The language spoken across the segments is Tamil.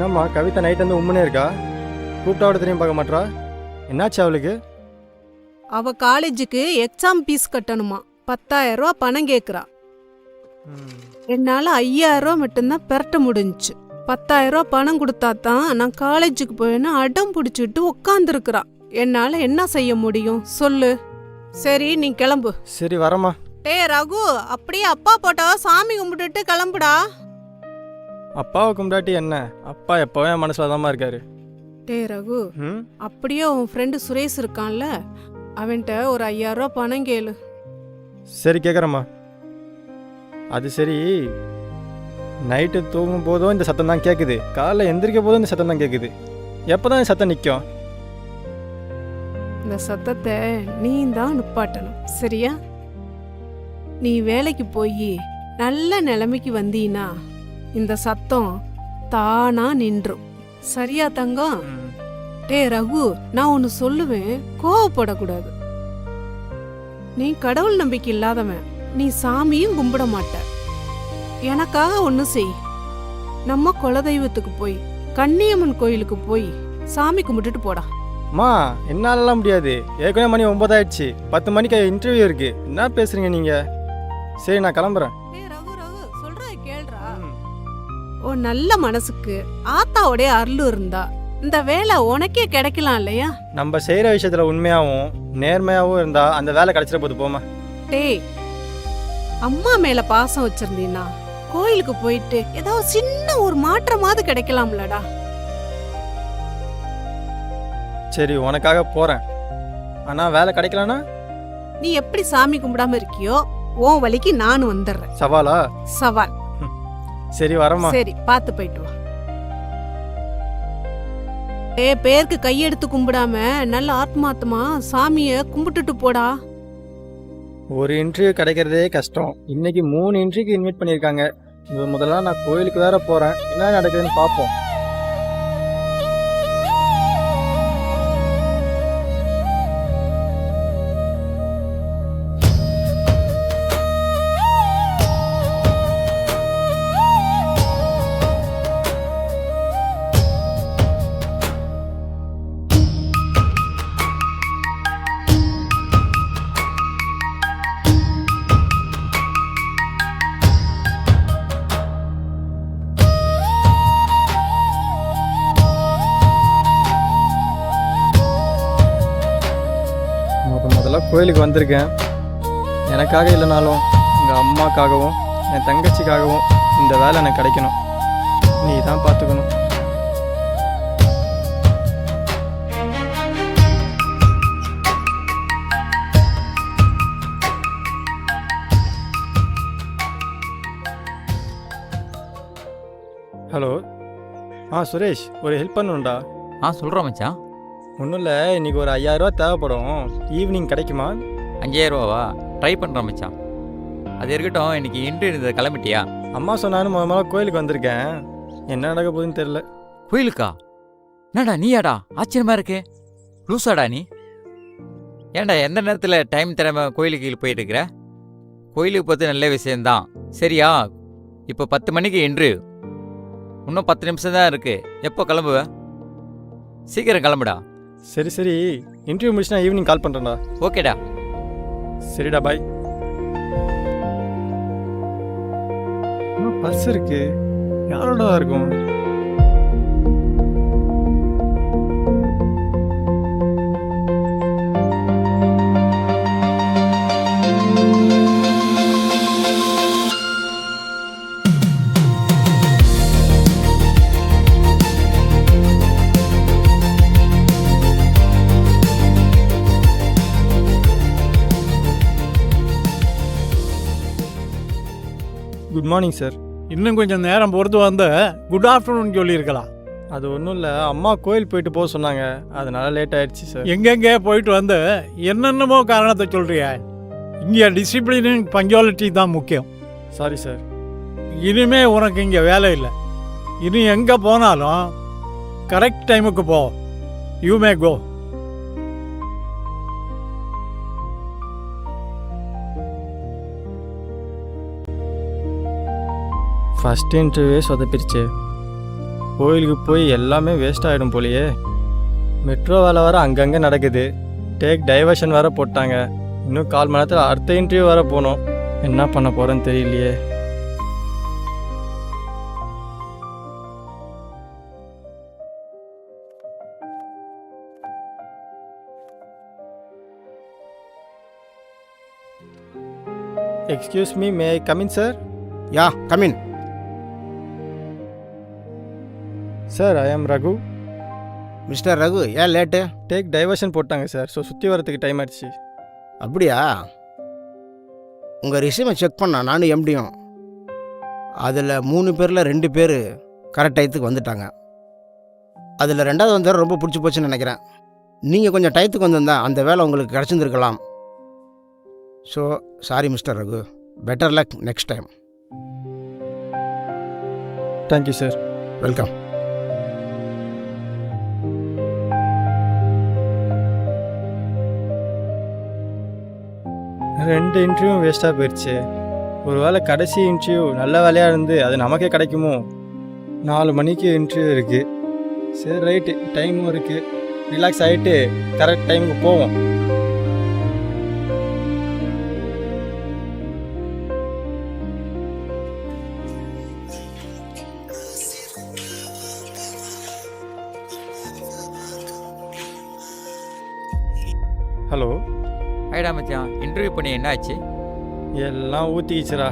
என்னம்மா கவிதா நைட் வந்து உண்மையே இருக்கா? கூப்பிட்டாவோட திரும்பி பார்க்க மாட்றா. என்னாச்சு அவளுக்கு? அவ காலேஜுக்கு எக்ஸாம் ஃபீஸ் கட்டணுமா, 10,000 ரூபா பணம் கேக்குறா. என்னால 5,000 ரூபா மட்டும்தான் பெரட்ட முடிஞ்சுச்சு. 10,000 ரூபா பணம் கொடுத்தா தான் நான் காலேஜுக்கு போயின்னு அடம் பிடிச்சிட்டு உட்காந்துருக்குறா. என்னால என்ன செய்ய முடியும் சொல்லு? சரி நீ கிளம்பு. சரி வரமா. டேய் ரகு, அப்படியே அப்பா போட்டோவா சாமி கும்பிட்டுட்டு கிளம்புடா. அப்பாவை கும்பிடாட்டி என்ன? அப்பா எப்போவே என் மனசுல தாம்மா இருக்காரு. டேய் ரகு, அப்படியே உன் ஃப்ரெண்டு சுரேஷ் இருக்கான்ல, அவன்கிட்ட ஒரு 5,000 ரூபா பணம் கேளு. சரி கேட்குறேம்மா. அது சரி, நைட்டு தூங்கும் போதும் இந்த சத்தம் தான் கேட்குது, காலைல எந்திரிக்க போதும் இந்த சத்தம் தான் கேட்குது. எப்போ தான் இந்த சத்தம் நிற்கும்? இந்த சத்தத்தை நீ தான் நிப்பாட்டணும், சரியா? நீ வேலைக்கு போய் நல்ல நிலைமைக்கு வந்தீனா இந்த சத்தம் தானா நின்றும். சரியா தங்கம்? டே ரகு, நான் ஒன்னு சொல்லுவேன், கோவப்படக்கூடாது. நீ கடவுள் நம்பிக்கை இல்லாதவன், நீ சாமியும் கும்பிட மாட்ட. எனக்காக ஒன்னு செய். நம்ம குலதெய்வத்துக்கு போய் கன்னியம்மன் கோயிலுக்கு போய் சாமி கும்பிட்டுட்டு போடா. அம்மா என்னாலலாம் முடியாது. ஏற்கனவே மணி 9 ஆயிடுச்சு. 10 மணிக்கு இன்டர்வியூ இருக்கு. என்ன பேசுறீங்க நீங்க? சரி நான் கிளம்புறேன். ஓ நல்ல மனசுக்கு ஆத்தாவோடைய அருள் இருந்தா இந்த வேலை உனக்கே கிடைக்கலாம் இல்லையா? நம்ம செய்யற விஷயத்துல உண்மையாவும் நேர்மையாவும் இருந்தா அந்த வேலை கிடைச்சிட போது. போமா. டேய், அம்மா மேல பாசம் வச்சிருந்தீனா கோயிலுக்கு போயிட்டு ஏதோ சின்ன ஒரு மாற்றமாவது கிடைக்கலாம்லடா. சரி உனக்காக போறேன். ஆனா வேலை கிடைக்கலனா நீ எப்படி சாமி கும்பிடாம இருக்கியோ உன் வழிக்கு நானும் வந்துடுறேன். சவாலா? சவால். சரி வரமா. சரி பார்த்து போயிட்டு வா. பேருக்கு கையெடுத்து கும்பிடாம நல்ல ஆத்மாத்மா சாமிய கும்பிட்டுட்டு போடா. ஒரு இன்டர்வியூ கிடைக்கிறதே கஷ்டம். இன்னைக்கு 3 இன்டர்வியூக்கு இன்வைட் பண்ணியிருக்காங்க. முதல்ல நான் கோயிலுக்கு வேற போறேன். என்ன நடக்குதுன்னு பார்ப்போம். கோயிலுக்கு வந்திருக்கேன். எனக்காக இல்லைனாலும் எங்கள் அம்மாக்காகவும் என் தங்கச்சிக்காகவும் இந்த வேலை எனக்கு கிடைக்கணும். நீ தான் பார்த்துக்கணும். ஹலோ. சுரேஷ், ஒரு ஹெல்ப் பண்ணணும்டா. சொல்கிறோம் மச்சான். ஒன்றும் இல்லை, இன்றைக்கி ஒரு 5,000 ரூபா தேவைப்படும். ஈவினிங் கிடைக்குமா? 5,000 ரூபாவா? ட்ரை பண்ணுறோம் மச்சான். அது இருக்கட்டும், இன்றைக்கி இன்ட்ரி இருந்தது, கிளம்பிட்டியா? அம்மா சொன்னாலும் முதல்ல கோயிலுக்கு வந்திருக்கேன். என்ன நடக்க போகுதுன்னு தெரில. கோயிலுக்கா? என்னடா நீயாடா? ஆச்சரியமாக இருக்கே. லூசாடா நீ? ஏன்டா எந்த நேரத்தில் டைம் தராம கோயிலுக்கு போயிட்டு இருக்கிற? கோயிலுக்கு பார்த்து நல்ல விஷயந்தான், சரியா? இப்போ 10 மணிக்கு இன்ட்ரிவியூ, இன்னும் 10 நிமிஷம் தான் இருக்குது. எப்போ கிளம்புவ? சீக்கிரம் கிளம்புடா. சரி சரி, இன்டர்வியூ முடிச்சு நான் ஈவினிங் கால் பண்ணுறேன்டா. ஓகேடா. சரிடா, பாய். பஸ் இருக்கு, யாரோட இருக்கும்? Good morning sir. இன்னும் கொஞ்சம் நேரம் பொறுத்து வந்து குட் ஆஃப்டர்நூன் சொல்லியிருக்கலாம். அது ஒன்றும் இல்லை, அம்மா கோயில் போயிட்டு போக சொன்னாங்க, அதனால லேட் ஆயிடுச்சு சார். எங்கெங்கே போயிட்டு வந்து என்னென்னமோ காரணத்தை சொல்கிறியா? இங்கே டிசிப்ளின் பஞ்சுவாலிட்டி தான் முக்கியம். Sorry sir. இனிமே உனக்கு இங்கே வேலை இல்லை. இனி எங்கே போனாலும் கரெக்ட் டைமுக்கு போ. You may go. ஃபஸ்ட் இன்டர்வியூவே சொதப்பிருச்சு. கோயிலுக்கு போய் எல்லாமே வேஸ்ட் ஆகிடும் போலயே. மெட்ரோ வேலை வர அங்கங்கே நடக்குது. டேக் டைவர்ஷன் வேற போட்டாங்க. இன்னும் 1/4 மணி நேரத்தில் அடுத்த இன்டர்வியூ வேற போகணும். என்ன பண்ண போகிறேன்னு தெரியலையே. Excuse me, may I come in sir? Yeah come in. Sir, I am Raghu. Mister Raghu, ஏன் லேட்டு? டேக் டைவர்ஷன் போட்டாங்க சார். ஸோ சுற்றி வரதுக்கு டைம் ஆயிடுச்சு. அப்படியா? உங்கள் ரிசியூமை செக் பண்ணா நானும் எம்டியும். அதில் 3 பேரில் 2 பேர் கரெக்ட் டயத்துக்கு வந்துட்டாங்க. அதில் 2வது வந்தவர் ரொம்ப பிடிச்சி போச்சுன்னு நினைக்கிறேன். நீங்கள் கொஞ்சம் டயத்துக்கு வந்திருந்தா அந்த வேலை உங்களுக்கு கிடச்சிருந்துருக்கலாம். So sorry mister Raghu. Better luck next time. Thank you sir. Welcome. ரெண்டு இன்டர்வியூவும் வேஸ்ட்டாக போயிடுச்சு. ஒரு வேளை கடைசி இன்டர்வியூ நல்ல வேலையாக இருந்து அது நமக்கே கிடைக்குமோ? 4 மணிக்கு இன்டர்வியூ இருக்குது. சரி, ரைட்டு, டைமும் இருக்குது. ரிலாக்ஸ் ஆகிட்டு கரெக்ட் டைமுக்கு போவோம். ஹலோ. ஐடா மச்சான், இன்டர்வியூ பண்ணி என்ன ஆச்சு? எல்லாம் ஊற்றிக்கிச்சுரா.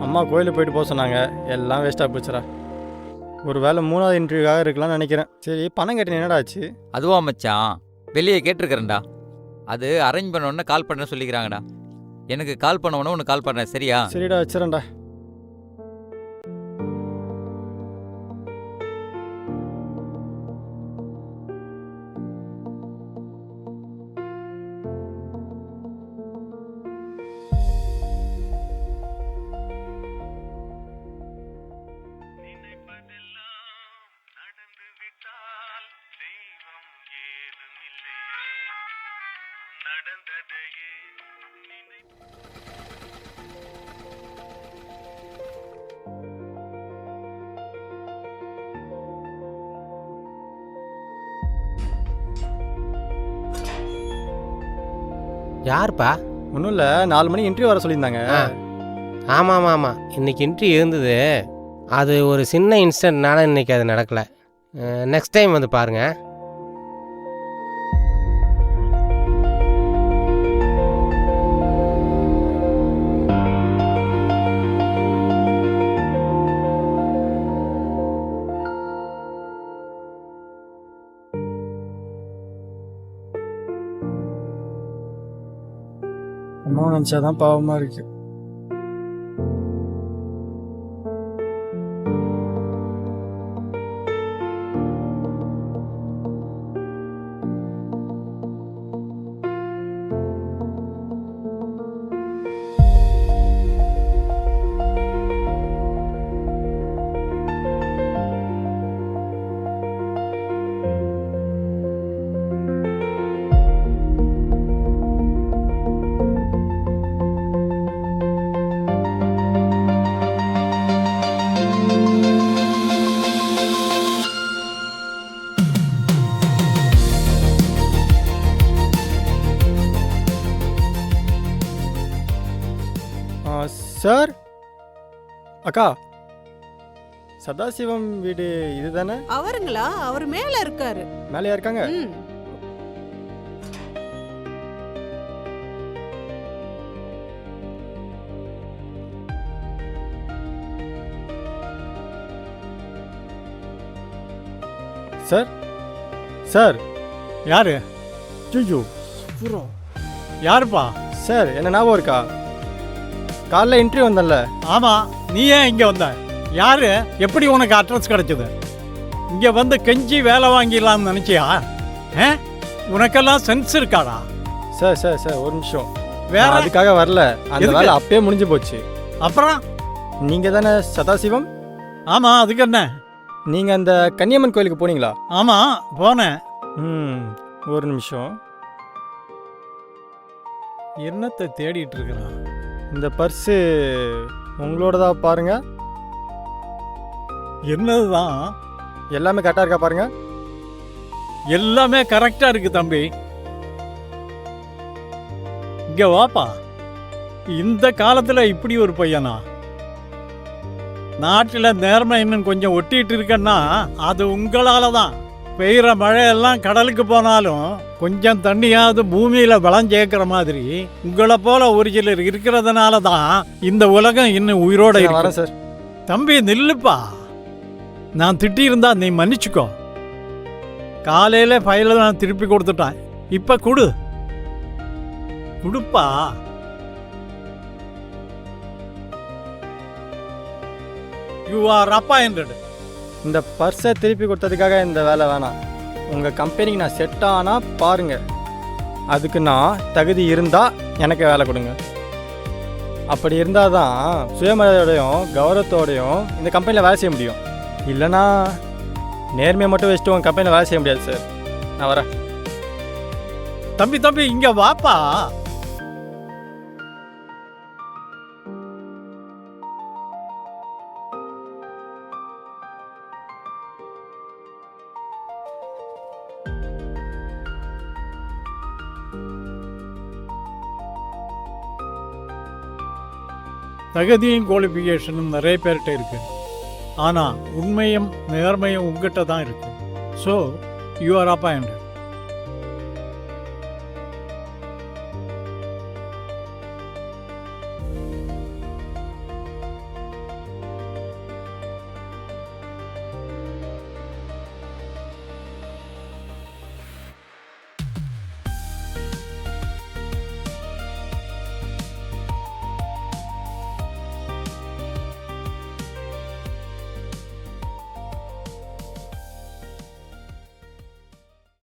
அம்மா கோயிலுக்கு போயிட்டு போக சொன்னாங்க. எல்லாம் வேஸ்ட்டாக போச்சுரா. ஒரு வேளை 3வது இன்டர்வியூவாக இருக்கலாம்னு நினைக்கிறேன். சரி, பணம் கட்டின என்னடா ஆச்சு? அதுவா மச்சான், வெளியே கேட்டிருக்கிறேன்டா. அது அரேஞ்ச் பண்ண உடனே கால் பண்ண சொல்லிக்கிறாங்கடா. எனக்கு கால் பண்ண உடனே உனக்கு கால் பண்ணுறேன், சரியா? சரிடா, வச்சுறேன்டா. யாருப்பா? ஒன்றும் இல்லை, 4 மணிக்கு இன்டர்வியூ வர சொல்லியிருந்தாங்க. ஆமாம் ஆமாம், இன்றைக்கி இன்டர்வியூ இருந்தது. அது ஒரு சின்ன இன்சிடென்ட்னால இன்றைக்கி அது நடக்கலை. நெக்ஸ்ட் டைம் வந்து பாருங்கள். அம்மா நினச்சாதான் பாவமாக இருக்கு. சார், அக்கா, சதாசிவம் வீடு இதுதானே? அவருங்களா? அவர் மேல இருக்காரு. மேலேயா இருக்காங்க? ம். Sir, sir. யாரு? ஜூஜு. யாருப்பா? சார், என்ன ஞாபகம் இருக்கா? காலைல இன்டர்வியூ வந்தேன்ல. ஆமாம், நீ ஏன் இங்கே வந்த? யாரு? எப்படி உனக்கு அட்ரஸ் கிடைச்சது? இங்கே வந்து கெஞ்சி வேலை வாங்கிடலாம்னு நினச்சியா? உனக்கெல்லாம் சென்ஸ் இருக்காடா? சார் சார் சார், ஒரு நிமிஷம். வேற நான் அதுக்காக வரல. அந்த எதுக்கு? வேலை அப்பயே முடிஞ்சு போச்சு. அப்புறம்? நீங்கள் தானே சதாசிவம்? ஆமாம், அதுக்கு என்ன? நீங்கள் அந்த கன்னியம்மன் கோயிலுக்கு போனீங்களா? ஆமாம், போனேன். ஒரு நிமிஷம். என்னத்தை தேடிட்டு இருக்கிறான்? இந்த பர்ஸு உங்களோடதா பாருங்க. என்னதுதான்? எல்லாமே கரெக்டாக இருக்கா பாருங்க. எல்லாமே கரெக்டா இருக்கு தம்பி. இங்க வாப்பா. இந்த காலத்துல இப்படி ஒரு பையனா? நாட்டில் நேர்மை இன்னும் கொஞ்சம் ஒட்டிட்டு இருக்கன்னா அது உங்களால தான். பெய்கிற மழையெல்லாம் கடலுக்கு போனாலும் கொஞ்சம் தண்ணியாவது பூமியில விளைஞ்சேக்கிற மாதிரி உங்களை போல ஒரு சிலர் இருக்கிறதுனால தான் இந்த உலகம் இன்னும் உயிரோட நான் இருக்கு. வரேன் சார். தம்பி நில்லுப்பா. நான் திட்டியிருந்தா நீ மன்னிச்சுக்கோ. காலையில ஃபைலை நான் திருப்பி கொடுத்துட்டேன். இப்ப கொடுப்பா. You are appointed. இந்த பர்ஸை திருப்பி கொடுத்ததுக்காக இந்த வேலை வேணாம். உங்கள் கம்பெனிக்கு நான் செட் ஆனால் பாருங்கள். அதுக்கு நான் தகுதி இருந்தால் எனக்கு வேலை கொடுங்க. அப்படி இருந்தால் தான் சுயமரியாதையோடையும் கௌரவத்தோடையும் இந்த கம்பெனியில் வேலை செய்ய முடியும். இல்லைனா நேர்மையை மட்டும் வச்சுட்டு உங்கள் கம்பெனியில் வேலை செய்ய முடியாது சார். நான் வரேன். தம்பி இங்க வாப்பா. தகுதியும் குவாலிஃபிகேஷனும் நிறைய பேர்கிட்ட இருக்கு. ஆனால் உண்மையும் நேர்மையும் உங்ககிட்ட தான் இருக்கு. So you are appointed.